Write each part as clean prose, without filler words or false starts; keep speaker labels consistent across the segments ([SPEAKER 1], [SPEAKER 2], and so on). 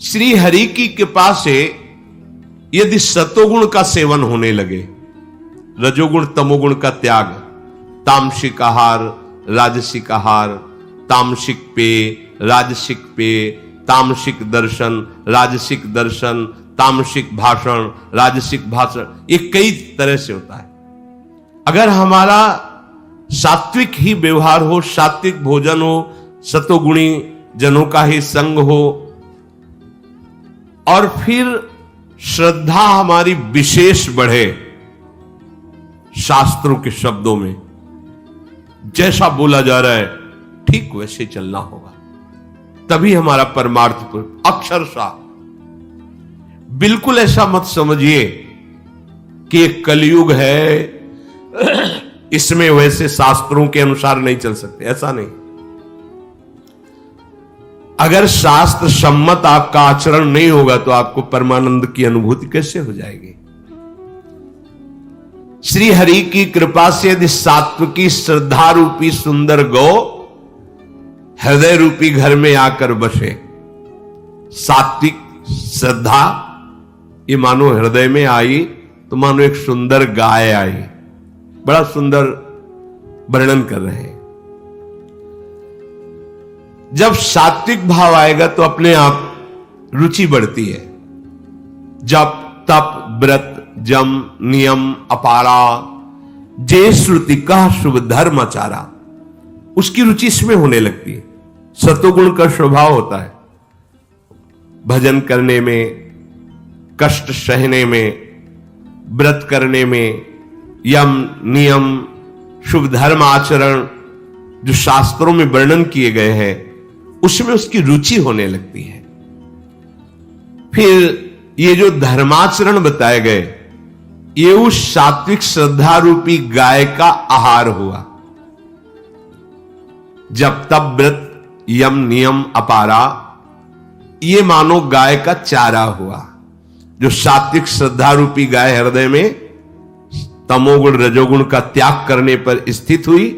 [SPEAKER 1] श्री हरि की कृपा से यदि सतोगुण का सेवन होने लगे, रजोगुण तमोगुण का त्याग, तामसिक आहार, राजसिक आहार, तामसिक पेय, राजसिक पेय, तामसिक दर्शन, राजसिक दर्शन, तामसिक भाषण, राजसिक भाषण, ये कई तरह से होता है। अगर हमारा सात्विक ही व्यवहार हो, सात्विक भोजन हो, सतोगुणी जनों का ही संग हो, और फिर श्रद्धा हमारी विशेष बढ़े, शास्त्रों के शब्दों में जैसा बोला जा रहा है ठीक वैसे चलना होगा, तभी हमारा परमार्थ पूर्ण। अक्षरशः बिल्कुल ऐसा मत समझिए कि एक कलयुग है, इसमें वैसे शास्त्रों के अनुसार नहीं चल सकते, ऐसा नहीं। अगर शास्त्र सम्मत आपका आचरण नहीं होगा तो आपको परमानंद की अनुभूति कैसे हो जाएगी। श्री हरि की कृपा से यदि सात्विकी श्रद्धा रूपी सुंदर गौ हृदय रूपी घर में आकर बसे, सात्विक श्रद्धा ये मानो हृदय में आई तो मानो एक सुंदर गाय आई। बड़ा सुंदर वर्णन कर रहे हैं। जब सात्विक भाव आएगा तो अपने आप रुचि बढ़ती है। जप तप व्रत जम नियम अपारा जे श्रुति का शुभ धर्म आचारा, उसकी रुचि इसमें होने लगती है। सतोगुण का स्वभाव होता है भजन करने में, कष्ट सहने में, व्रत करने में, यम नियम शुभ धर्म आचरण जो शास्त्रों में वर्णन किए गए हैं उसमें उसकी रुचि होने लगती है। फिर ये जो धर्माचरण बताए गए ये उस सात्विक श्रद्धा रूपी गाय का आहार हुआ। जब तब व्रत यम नियम अपारा ये मानो गाय का चारा हुआ। जो सात्विक श्रद्धा रूपी गाय हृदय में तमोगुण रजोगुण का त्याग करने पर स्थित हुई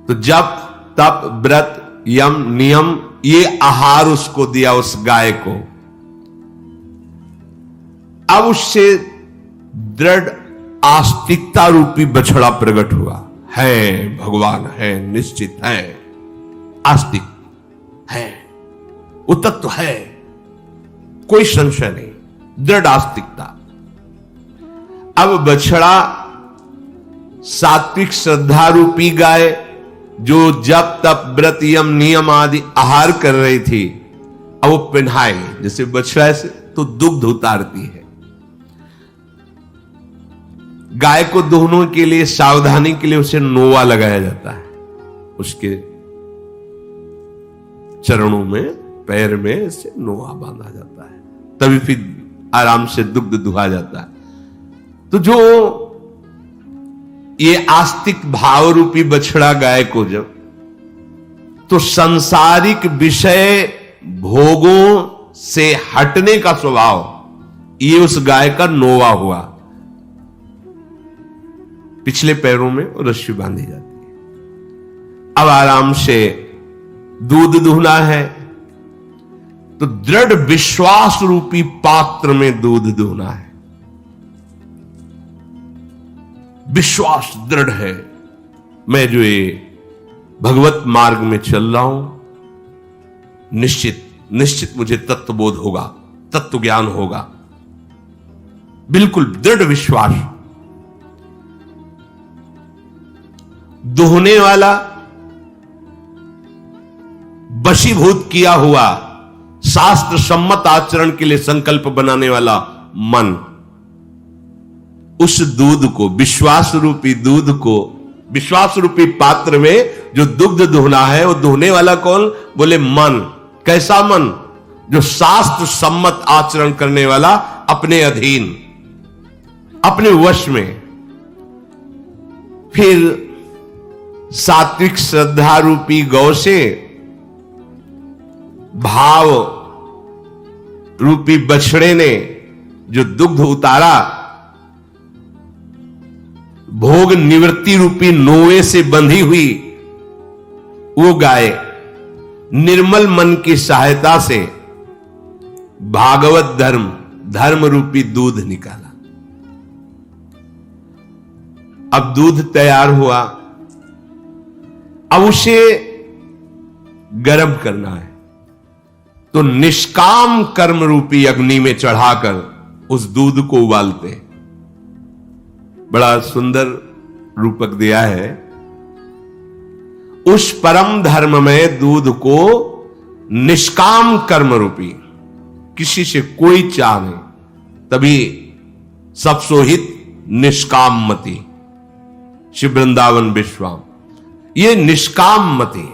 [SPEAKER 1] तो जब तप व्रत यम नियम ये आहार उसको दिया, उस गाय को। अब उससे दृढ़ आस्तिकता रूपी बछड़ा प्रकट हुआ। है भगवान है, निश्चित है, आस्तिक है, वो तत्व है, कोई संशय नहीं, दृढ़ आस्तिकता। अब बछड़ा सात्विक श्रद्धा रूपी गाय जो जप तप व्रत यम नियम आदि आहार कर रही थी, अब वो पिन्हाए जैसे बछड़ा से तो दुग्ध उतारती है। गाय को दोहनों के लिए सावधानी के लिए उसे नोवा लगाया जाता है, उसके चरणों में पैर में से नोवा बांधा जाता है, तभी फिर आराम से दुग्ध दुहा जाता है। तो जो ये आस्तिक भाव रूपी बछड़ा गाय को जब तो संसारिक विषय भोगों से हटने का स्वभाव ये उस गाय का नोवा हुआ। पिछले पैरों में रस्सी बांधी जाती है। अब आराम से दूध दुहना है तो दृढ़ विश्वास रूपी पात्र में दूध दुहना है। विश्वास दृढ़ है, मैं जो ये भगवत मार्ग में चल रहा हूं, निश्चित मुझे तत्वबोध होगा, तत्व ज्ञान होगा, बिल्कुल दृढ़ विश्वास। दुहने वाला, वशीभूत किया हुआ, शास्त्र सम्मत आचरण के लिए संकल्प बनाने वाला मन, उस दूध को, विश्वास रूपी दूध को, विश्वास रूपी पात्र में जो दुग्ध दुहना है, वो दुहने वाला कौन? बोले मन। कैसा मन? जो शास्त्र सम्मत आचरण करने वाला, अपने अधीन, अपने वश में। फिर सात्विक श्रद्धा रूपी गौ से भाव रूपी बछड़े ने जो दुग्ध उतारा, भोग निवृत्ति रूपी नोवे से बंधी हुई वो गाय निर्मल मन की सहायता से भागवत धर्म, धर्म रूपी दूध निकाला। अब दूध तैयार हुआ, अब उसे गर्म करना है, तो निष्काम कर्म रूपी अग्नि में चढ़ाकर उस दूध को उबालते हैं। बड़ा सुंदर रूपक दिया है। उस परम धर्म में दूध को निष्काम कर्म रूपी, किसी से कोई चाह नहीं, तभी सब सोहित निष्काम मति, श्री वृंदावन विश्वाम। ये निष्काम मति,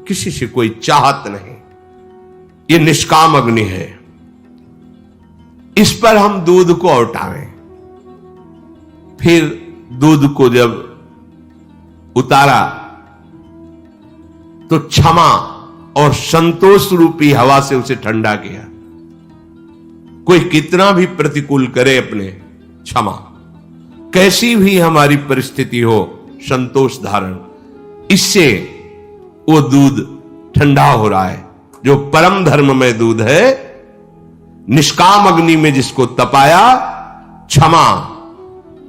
[SPEAKER 1] किसी से कोई चाहत नहीं, ये निष्काम अग्नि है। इस पर हम दूध को उठाएं। फिर दूध को जब उतारा तो क्षमा और संतोष रूपी हवा से उसे ठंडा किया। कोई कितना भी प्रतिकूल करे अपने, क्षमा, कैसी भी हमारी परिस्थिति हो, संतोष धारण, इससे वो दूध ठंडा हो रहा है। जो परम धर्म में दूध है, निष्काम अग्नि में जिसको तपाया, क्षमा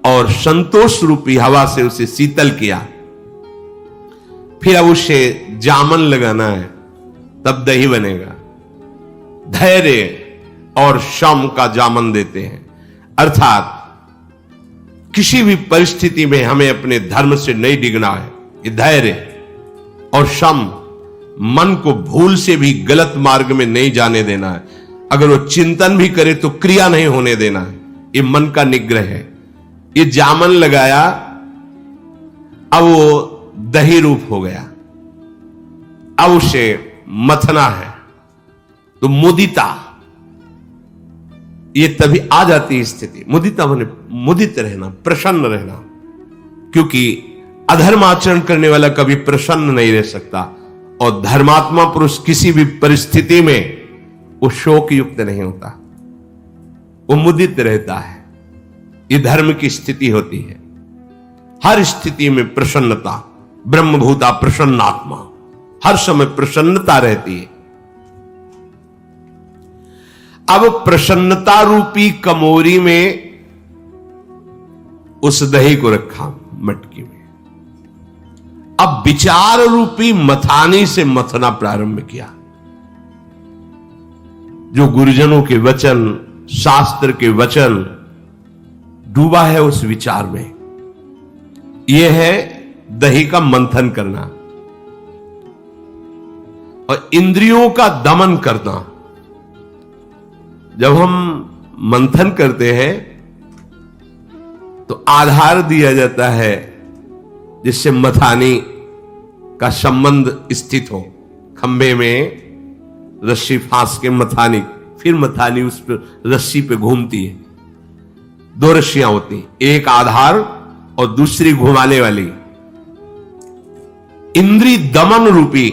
[SPEAKER 1] और संतोष रूपी हवा से उसे शीतल किया। फिर अब उसे जामन लगाना है, तब दही बनेगा। धैर्य और शम का जामन देते हैं, अर्थात किसी भी परिस्थिति में हमें अपने धर्म से नहीं डिगना है। ये धैर्य और शम, मन को भूल से भी गलत मार्ग में नहीं जाने देना है। अगर वो चिंतन भी करे तो क्रिया नहीं होने देना है। ये मन का निग्रह है। ये जामन लगाया, अब वो दही रूप हो गया। अब उसे मथना है, तो मुदिता, ये तभी आ जाती है स्थिति। मुदिता माने मुदित रहना, प्रसन्न रहना, क्योंकि अधर्म आचरण करने वाला कभी प्रसन्न नहीं रह सकता, और धर्मात्मा पुरुष किसी भी परिस्थिति में वो शोक युक्त नहीं होता, वो मुदित रहता है। ये धर्म की स्थिति होती है। हर स्थिति में प्रसन्नता, ब्रह्मभूता प्रसन्नात्मा, हर समय प्रसन्नता रहती है। अब प्रसन्नता रूपी कमोरी में उस दही को रखा मटकी में। अब विचार रूपी मथानी से मथना प्रारंभ किया। जो गुरुजनों के वचन, शास्त्र के वचन, डूबा है उस विचार में। यह है दही का मंथन करना और इंद्रियों का दमन करना। जब हम मंथन करते हैं तो आधार दिया जाता है जिससे मथानी का संबंध स्थित हो। खंभे में रस्सी फांस के मथानी, फिर मथानी उस पर रस्सी पे घूमती है। दो रस्सियां होती, एक आधार और दूसरी घुमाने वाली। इंद्री दमन रूपी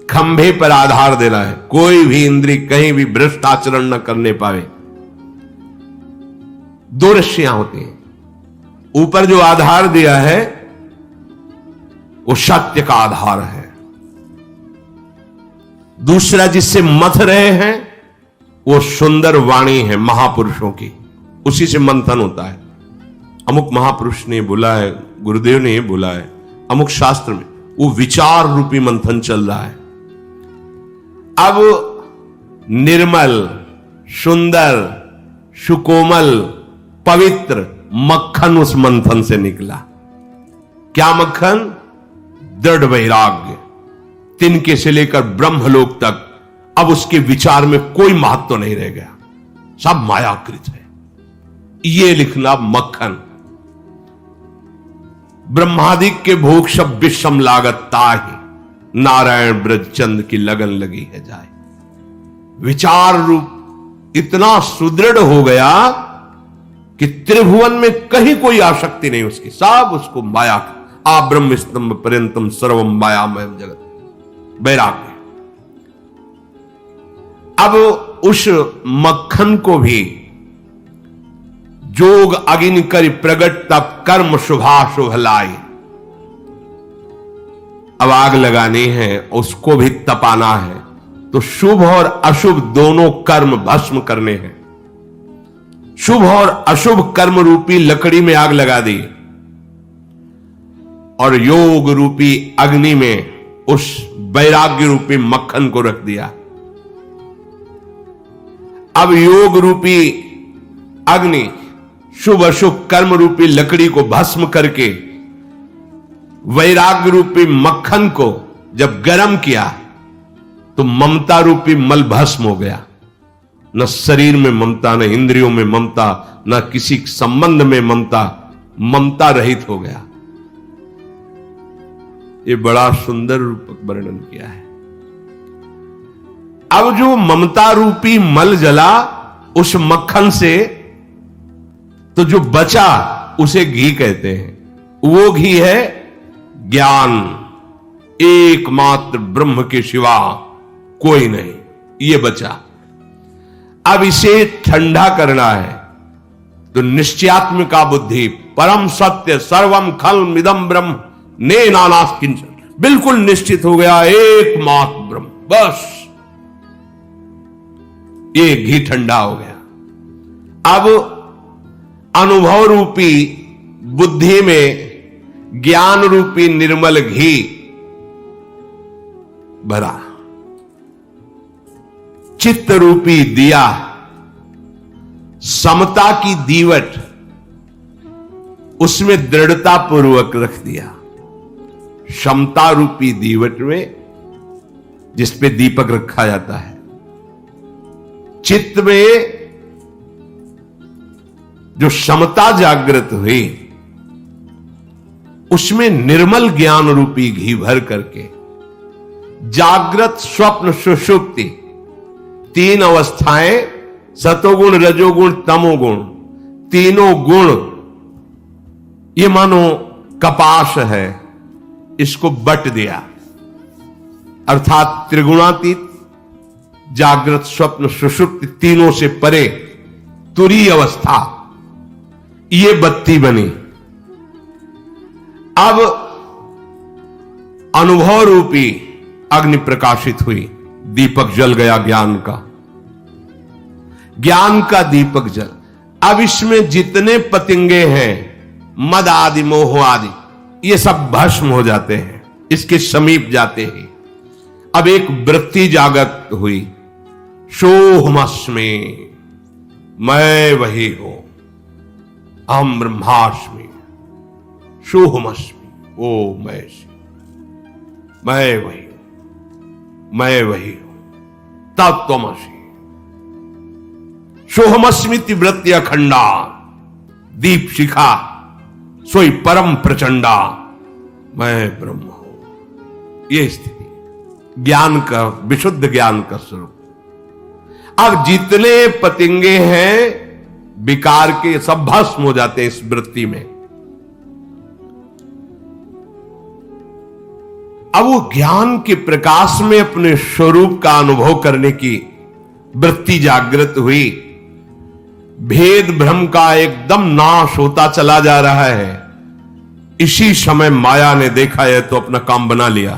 [SPEAKER 1] खंभे पर आधार देना है। कोई भी इंद्री कहीं भी भ्रष्ट आचरण न करने पावे। दो रस्सियां होती हैं। ऊपर जो आधार दिया है वो सत्य का आधार है। दूसरा जिससे मथ रहे हैं वो सुंदर वाणी है महापुरुषों की, उसी से मंथन होता है। अमुक महापुरुष ने बोला है, गुरुदेव ने बोला है, अमुक शास्त्र में, वो विचार रूपी मंथन चल रहा है। अब निर्मल, सुंदर, सुकोमल, पवित्र मक्खन उस मंथन से निकला। क्या मक्खन? दृढ़ वैराग्य, तिनके से लेकर ब्रह्मलोक तक। अब उसके विचार में कोई महत्व तो नहीं रह गया, सब मायाकृत है। ये लिखना मक्खन। ब्रह्मादिक के भोग सब विषम लागत ताहि, नारायण ब्रज चंद की लगन लगी है जाए। विचार रूप इतना सुदृढ़ हो गया कि त्रिभुवन में कहीं कोई आसक्ति नहीं उसकी, सब उसको माया। आ ब्रह्म स्तंभ पर्यंतम सर्वम मायामय जगत, वैराग्य। अब उस मक्खन को भी जोग अगिन कर प्रगट तप कर्म शुभा शुभ लाई। अब आग लगानी है, उसको भी तपाना है, तो शुभ और अशुभ दोनों कर्म भस्म करने हैं। शुभ और अशुभ कर्म रूपी लकड़ी में आग लगा दी और योग रूपी अग्नि में उस वैराग्य रूपी मक्खन को रख दिया। अब योग रूपी अग्नि शुभ अशुभ कर्म रूपी लकड़ी को भस्म करके वैराग्य रूपी मक्खन को जब गर्म किया तो ममता रूपी मल भस्म हो गया। न शरीर में ममता, न इंद्रियों में ममता, न किसी संबंध में ममता, ममता रहित हो गया। ये बड़ा सुंदर रूपक वर्णन किया है। अब जो ममता रूपी मल जला उस मक्खन से, तो जो बचा उसे घी कहते हैं। वो घी है ज्ञान, एकमात्र ब्रह्म के सिवा कोई नहीं, ये बचा। अब इसे ठंडा करना है तो निश्चयात्मिका बुद्धि, परम सत्य सर्वम खल इदम ब्रह्म ने नानास किंचन, बिल्कुल निश्चित हो गया एकमात्र ब्रह्म, बस ये घी ठंडा हो गया। अब अनुभव रूपी बुद्धि में ज्ञान रूपी निर्मल घी भरा, चित्त रूपी दिया, समता की दीवट उसमें दृढ़ता पूर्वक रख दिया। समता रूपी दीवट में जिस पे दीपक रखा जाता है, चित्त में जो समता जागृत हुई उसमें निर्मल ज्ञान रूपी घी भर करके जागृत स्वप्न सुषुप्ति तीन अवस्थाएं, सतोगुण रजोगुण तमोगुण, तीनों गुण ये मानो कपास है, इसको बट दिया। अर्थात त्रिगुणातीत जागृत स्वप्न सुषुप्ति तीनों से परे तुरीय अवस्था, ये बत्ती बनी। अब अनुभव रूपी अग्नि प्रकाशित हुई, दीपक जल गया ज्ञान का, ज्ञान का दीपक जल। अब इसमें जितने पतिंगे हैं, मद आदि मोह आदि, ये सब भस्म हो जाते हैं, इसके समीप जाते हैं। अब एक वृत्ति जागृत हुई, सोहमस्मि, मैं वही हूं, अहम ब्रह्मास्मि, सोहमस्मि, ओ मैं वही हूं, मैं वही हूं, तत्त्वमसि। सोहमस्मिति वृत्ति अखंडा, दीप शिखा सोई परम प्रचंडा, मैं ब्रह्म हूं। यह स्थिति ज्ञान का, विशुद्ध ज्ञान का स्वरूप। अब जितने पतिंगे हैं विकार के, सब भस्म हो जाते हैं इस वृत्ति में। अब वो ज्ञान के प्रकाश में अपने स्वरूप का अनुभव करने की वृत्ति जागृत हुई। भेद भ्रम का एकदम नाश होता चला जा रहा है। इसी समय माया ने देखा है तो अपना काम बना लिया।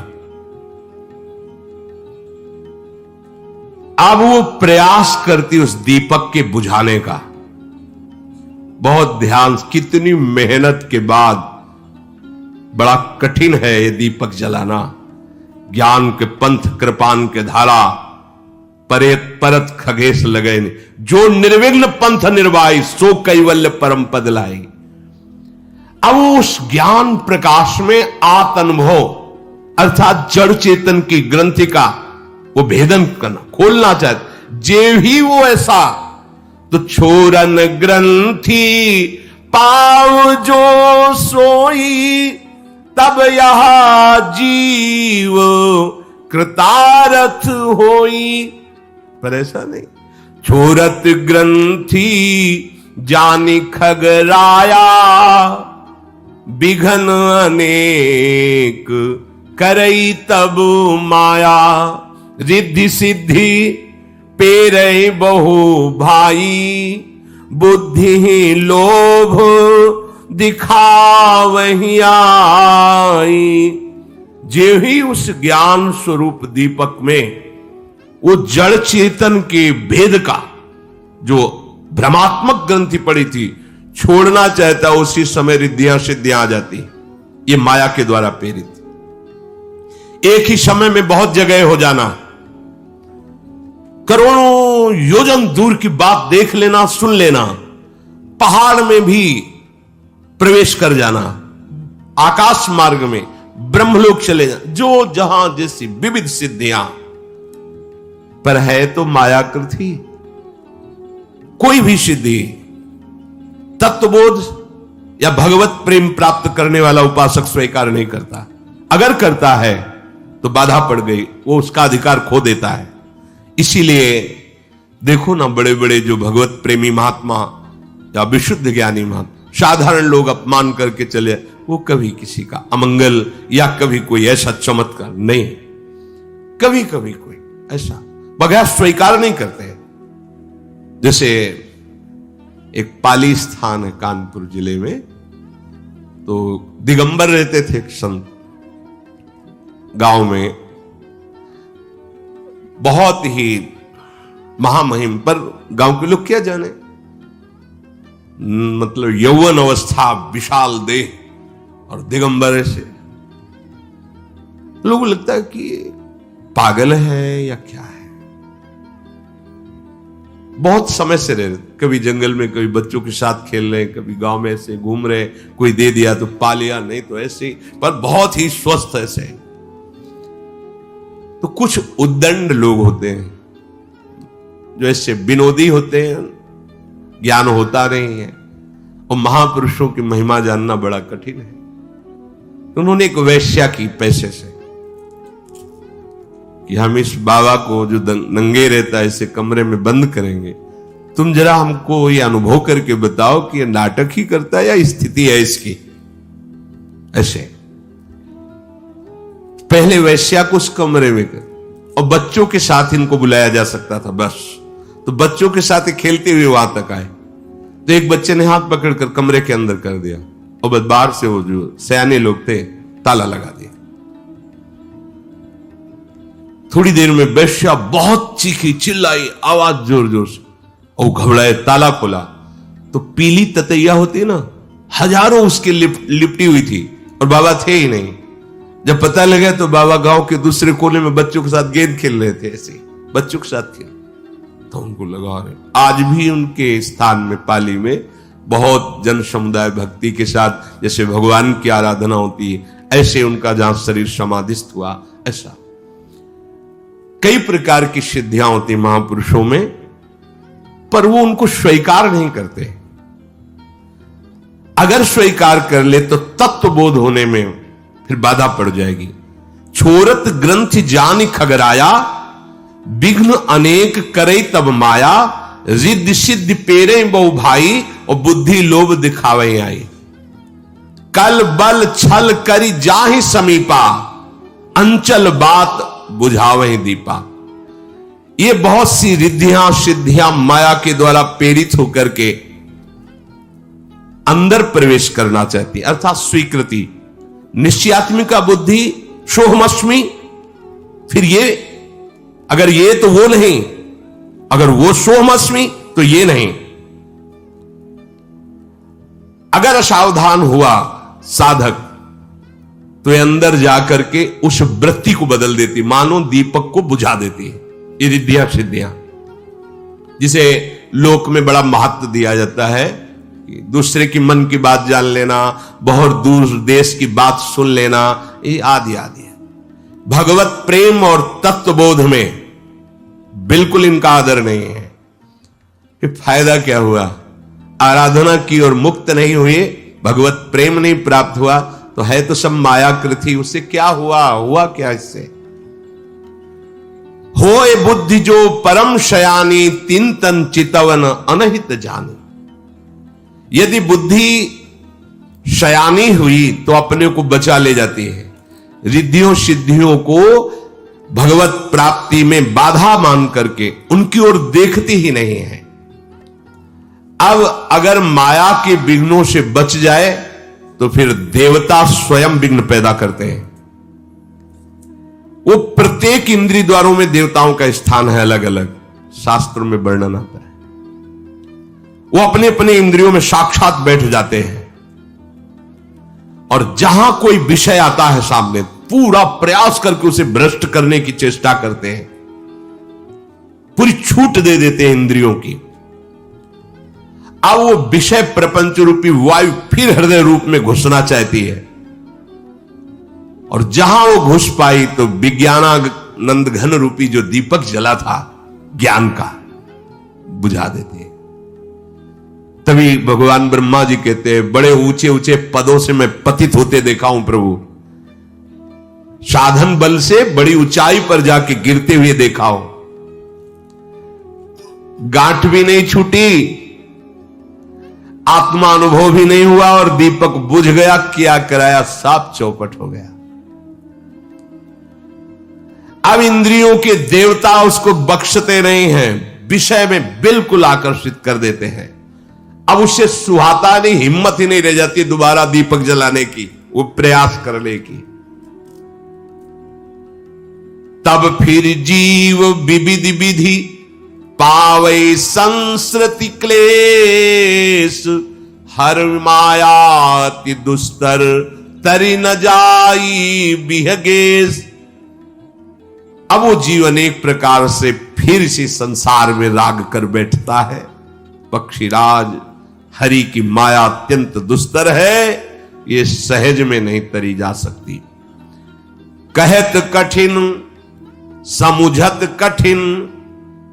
[SPEAKER 1] अब वो प्रयास करती उस दीपक के बुझाने का, बहुत ध्यान, कितनी मेहनत के बाद, बड़ा कठिन है ये दीपक जलाना। ज्ञान के पंथ कृपान के धारा, परेत परत खगेश लगे, जो निर्विघ्न पंथ निर्वाही, सो कैवल्य परम पद लाई। अब उस ज्ञान प्रकाश में आत्मनुभव अर्थात जड़ चेतन की ग्रंथि का वो भेदन करना, खोलना चाहते। जे ही वो ऐसा, तो छोरन ग्रंथि पाव जो सोई, तब यह जीव कृतारथ होई। पर ऐसा नहीं, छोरत ग्रंथि जानी खगराया, बिघन अनेक करई तब माया। रिद्धि सिद्धि पेरई बहु भाई, बुद्धि लोभ दिखावही आई। जे ही उस ज्ञान स्वरूप दीपक में वो जड़ चेतन के भेद का जो भ्रमात्मक ग्रंथि पड़ी थी छोड़ना चाहता, उसी समय रिद्धियां सिद्धियां आ जाती। ये माया के द्वारा प्रेरित। एक ही समय में बहुत जगह हो जाना, करोड़ों योजन दूर की बात देख लेना, सुन लेना, पहाड़ में भी प्रवेश कर जाना, आकाश मार्ग में ब्रह्मलोक चले जाना, जो जहां जैसी विविध सिद्धियां, पर है तो मायाकृति। कोई भी सिद्धि तत्वबोध या भगवत प्रेम प्राप्त करने वाला उपासक स्वीकार नहीं करता। अगर करता है तो बाधा पड़ गई, वो उसका अधिकार खो देता है। इसीलिए देखो ना, बड़े बड़े जो भगवत प्रेमी महात्मा या विशुद्ध ज्ञानी महात्मा, साधारण लोग अपमान करके चले, वो कभी किसी का अमंगल या कभी कोई ऐसा चमत्कार नहीं, कभी कभी कोई ऐसा बगैर स्वीकार नहीं करते। जैसे एक पाली स्थान है कानपुर जिले में, तो दिगंबर रहते थे संत गांव में, बहुत ही महामहिम, पर गांव के लोग क्या जाने, मतलब यौवन अवस्था, विशाल देह और दिगंबर ऐसे, लोगों को लगता है कि पागल है या क्या है। बहुत समय से रहे, कभी जंगल में, कभी बच्चों के साथ खेल रहे, कभी गांव में ऐसे घूम रहे, कोई दे दिया तो पा लिया, नहीं तो ऐसे, पर बहुत ही स्वस्थ ऐसे। तो कुछ उद्दंड लोग होते हैं जो ऐसे विनोदी होते हैं, ज्ञान होता नहीं है, और महापुरुषों की महिमा जानना बड़ा कठिन है। उन्होंने एक वैश्या की पैसे से कि हम इस बाबा को जो नंगे रहता है इसे कमरे में बंद करेंगे, तुम जरा हमको ये अनुभव करके बताओ कि ये नाटक ही करता है या स्थिति है इसकी। ऐसे पहले वैश्या को उस कमरे में कर, और बच्चों के साथ इनको बुलाया जा सकता था बस, तो बच्चों के साथ खेलते हुए वहां तक आए, तो एक बच्चे ने हाथ पकड़कर कमरे के अंदर कर दिया, और बस बाहर से वो जो सयाने लोग थे ताला लगा दिया। थोड़ी देर में वैश्या बहुत चीखी, चिल्लाई, आवाज जोर जोर से, और घबराए, ताला खोला तो पीली ततैया होती है ना, हजारों उसके लिपटी हुई थी, और बाबा थे ही नहीं। जब पता लगा तो बाबा गांव के दूसरे कोने में बच्चों के साथ गेंद खेल रहे थे, ऐसे बच्चों के साथ खेल, तो उनको लगा रहे। आज भी उनके स्थान में पाली में बहुत जन समुदाय भक्ति के साथ जैसे भगवान की आराधना होती है, ऐसे उनका जहां शरीर समाधिस्थ हुआ, ऐसा कई प्रकार की सिद्धियां होती महापुरुषों में, पर वो उनको स्वीकार नहीं करते। अगर स्वीकार कर ले तो तत्वबोध होने में फिर बाधा पड़ जाएगी। छोरत ग्रंथ जान खगराया, विघ्न अनेक करे तब माया, रिद्ध सिद्ध पेरे बहु भाई, और बुद्धि लोभ दिखावे आई। कल बल छल करी जाहि समीपा, अंचल बात बुझावे दीपा। ये बहुत सी रिद्धियां सिद्धियां माया के द्वारा प्रेरित होकर के अंदर प्रवेश करना चाहती, अर्थात स्वीकृति। निश्चयात्मिका बुद्धि, सोहमस्मि, फिर ये, अगर ये तो वो नहीं, अगर वो सोहमस्मि तो ये नहीं। अगर असावधान हुआ साधक तो ये अंदर जाकर के उस वृत्ति को बदल देती, मानो दीपक को बुझा देती है। ये रिद्धियां सिद्धियां, जिसे लोक में बड़ा महत्व दिया जाता है, दूसरे की मन की बात जान लेना, बहुत दूर देश की बात सुन लेना, ये आदि आदि है। भगवत प्रेम और तत्वबोध में बिल्कुल इनका आदर नहीं है। फिर फायदा क्या हुआ? आराधना की और मुक्त नहीं हुए, भगवत प्रेम नहीं प्राप्त हुआ, तो है तो सब मायाकृति। उससे क्या हुआ? हुआ क्या इससे? होए बुद्धि जो परम शयानी, तिन तन चितवन अनहित जानी। यदि बुद्धि शयानी हुई तो अपने को बचा ले जाती है, रिद्धियों सिद्धियों को भगवत प्राप्ति में बाधा मान करके उनकी ओर देखती ही नहीं है। अब अगर माया के विघ्नों से बच जाए तो फिर देवता स्वयं विघ्न पैदा करते हैं। वो प्रत्येक इंद्रिय द्वारों में देवताओं का स्थान है, अलग अलग शास्त्रों में वर्णन आता है। वो अपने अपने इंद्रियों में साक्षात बैठ जाते हैं और जहां कोई विषय आता है सामने, पूरा प्रयास करके उसे भ्रष्ट करने की चेष्टा करते हैं, पूरी छूट दे देते हैं इंद्रियों की। अब वो विषय प्रपंच रूपी वायु फिर हृदय रूप में घुसना चाहती है, और जहां वो घुस पाई तो विज्ञानानंद घन रूपी जो दीपक जला था ज्ञान का, बुझा देती है। तभी भगवान ब्रह्मा जी कहते हैं, बड़े ऊंचे ऊंचे पदों से मैं पतित होते देखा हूं प्रभु, साधन बल से बड़ी ऊंचाई पर जाके गिरते हुए देखा हूं, गांठ भी नहीं छूटी, आत्मा अनुभव भी नहीं हुआ और दीपक बुझ गया, क्या कराया, साफ चौपट हो गया। अब इंद्रियों के देवता उसको बख्शते नहीं हैं, विषय में बिल्कुल आकर्षित कर देते हैं। अब उससे सुहाता नहीं, हिम्मत ही नहीं रह जाती दोबारा दीपक जलाने की, वो प्रयास करने की। तब फिर जीव विविध विधि पावै संस्कृति क्लेश, हर मायाति दुस्तर तरि न जाई बिहगेश। अब वो जीव अनेक प्रकार से फिर इसी संसार में राग कर बैठता है। पक्षीराज, हरि की माया अत्यंत दुस्तर है, ये सहज में नहीं तरी जा सकती। कहत कठिन समुझत कठिन,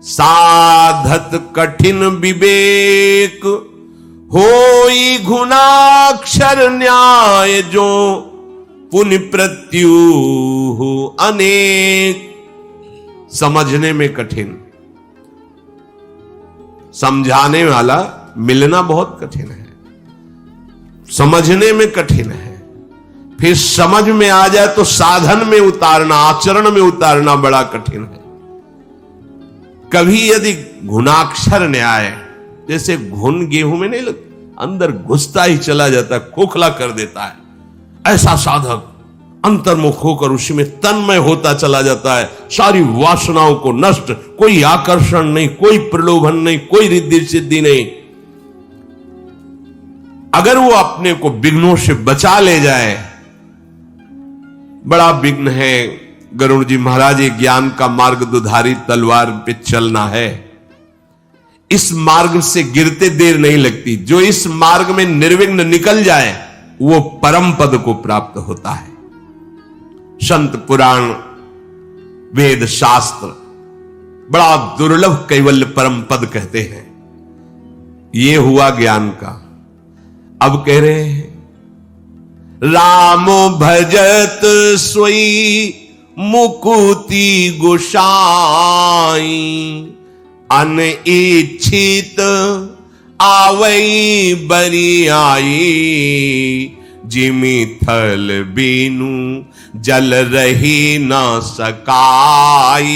[SPEAKER 1] साधत कठिन विवेक, होई घुनाक्षर न्याय जो पुण्य प्रत्यु अनेक। समझने में कठिन, समझाने वाला मिलना बहुत कठिन है, समझने में कठिन है, फिर समझ में आ जाए तो साधन में उतारना, आचरण में उतारना बड़ा कठिन है। कभी यदि घुनाक्षर न्याय, जैसे घुन गेहूं में नहीं लग, अंदर घुसता ही चला जाता है, खोखला कर देता है, ऐसा साधक अंतर्मुख होकर उसी में तन्मय होता चला जाता है, सारी वासनाओं को नष्ट, कोई आकर्षण नहीं, कोई प्रलोभन नहीं, कोई रिद्धि सिद्धि नहीं। अगर वो अपने को विघ्नों से बचा ले जाए, बड़ा विघ्न है गरुड़ जी महाराज, ये ज्ञान का मार्ग दुधारी तलवार पे चलना है, इस मार्ग से गिरते देर नहीं लगती। जो इस मार्ग में निर्विघ्न निकल जाए वो परम पद को प्राप्त होता है। संत पुराण वेद शास्त्र बड़ा दुर्लभ कैवल्य परम पद कहते हैं। ये हुआ ज्ञान का। अब कह रहे हैं, रामो भजत सोई मुकुति गोसाई, अनइच्छित आवई बरियाई, जिमि थल बीनु जल रही न सकाई,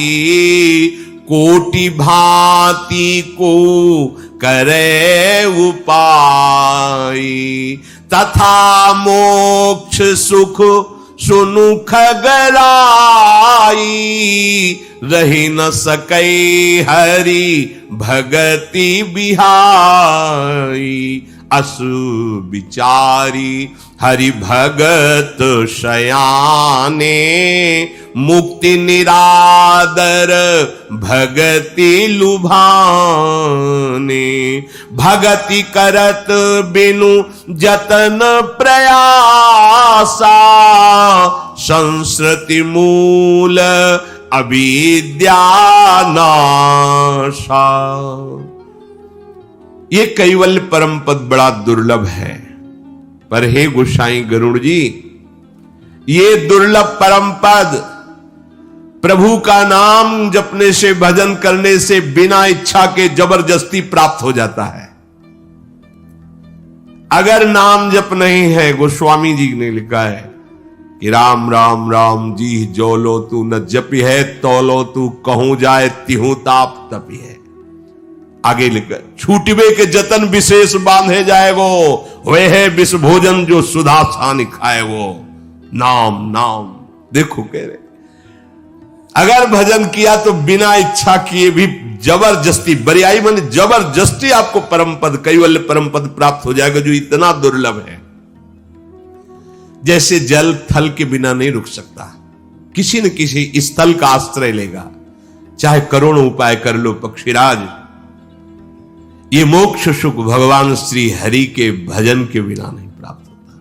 [SPEAKER 1] कोटि भांति को करे उपाय, तथा मोक्ष सुख सुनु खगराई, रही न सकई हरि भगति बिहाई, असु विचारी हरि भगत शयाने, मुक्ति निरादर भगति लुभाने, भगति करत बिनु जतन प्रयासा, संस्कृति मूल अविद्या नाशा। ये कैवल्य परम पद बड़ा दुर्लभ है, पर हे गोसाई गरुड़ जी, ये दुर्लभ परम पद प्रभु का नाम जपने से, भजन करने से बिना इच्छा के जबरदस्ती प्राप्त हो जाता है। अगर नाम जप नहीं है, गोस्वामी जी ने लिखा है कि राम राम राम जी जोलो तू न जपी है, तोलो तू कहूं जाए तिहू ताप तपी है। आगे लिखा, छूटबे के जतन विशेष बांधे जाए वो, वे है विष भोजन जो सुधा छान खाए वो, नाम नाम। देखो कह रहे अगर भजन किया तो बिना इच्छा किए भी जबरदस्ती, बरियाई माने जबरदस्ती आपको परम पद, कैवल्य परम पद प्राप्त हो जाएगा, जो इतना दुर्लभ है। जैसे जल थल के बिना नहीं रुक सकता, किसी न किसी स्थल का आश्रय लेगा, चाहे करोड़ों उपाय कर लो पक्षीराज। ये मोक्ष सुख भगवान श्री हरि के भजन के बिना नहीं प्राप्त होता,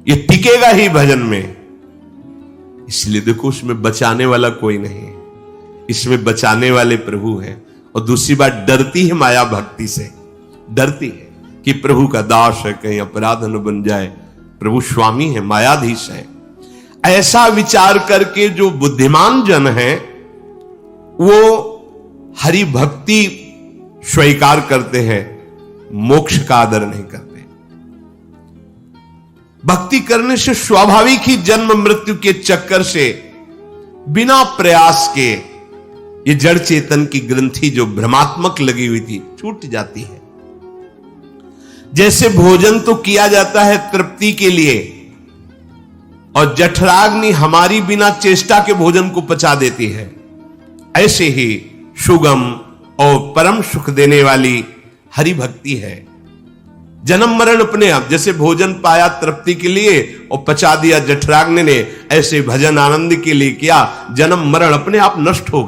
[SPEAKER 1] ये टिकेगा ही भजन में। इसलिए देखो, उसमें बचाने वाला कोई नहीं है, इसमें बचाने वाले प्रभु हैं। और दूसरी बात, डरती है माया भक्ति से, डरती है कि प्रभु का दास है, कहीं अपराध न बन जाए, प्रभु स्वामी है, मायाधीश है। ऐसा विचार करके जो बुद्धिमान जन है वो हरि भक्ति स्वीकार करते हैं, मोक्ष का आदर नहीं करते। भक्ति करने से स्वाभाविक ही जन्म मृत्यु के चक्कर से बिना प्रयास के ये जड़ चेतन की ग्रंथि जो भ्रमात्मक लगी हुई थी छूट जाती है। जैसे भोजन तो किया जाता है तृप्ति के लिए, और जठराग्नि हमारी बिना चेष्टा के भोजन को पचा देती है, ऐसे ही सुगम और परम सुख देने वाली हरि भक्ति है। जन्म मरण अपने आप, जैसे भोजन पाया तृप्ति के लिए और पचा दिया जठराग्नि ने, ऐसे भजन आनंद के लिए किया, जन्म मरण अपने आप नष्ट हो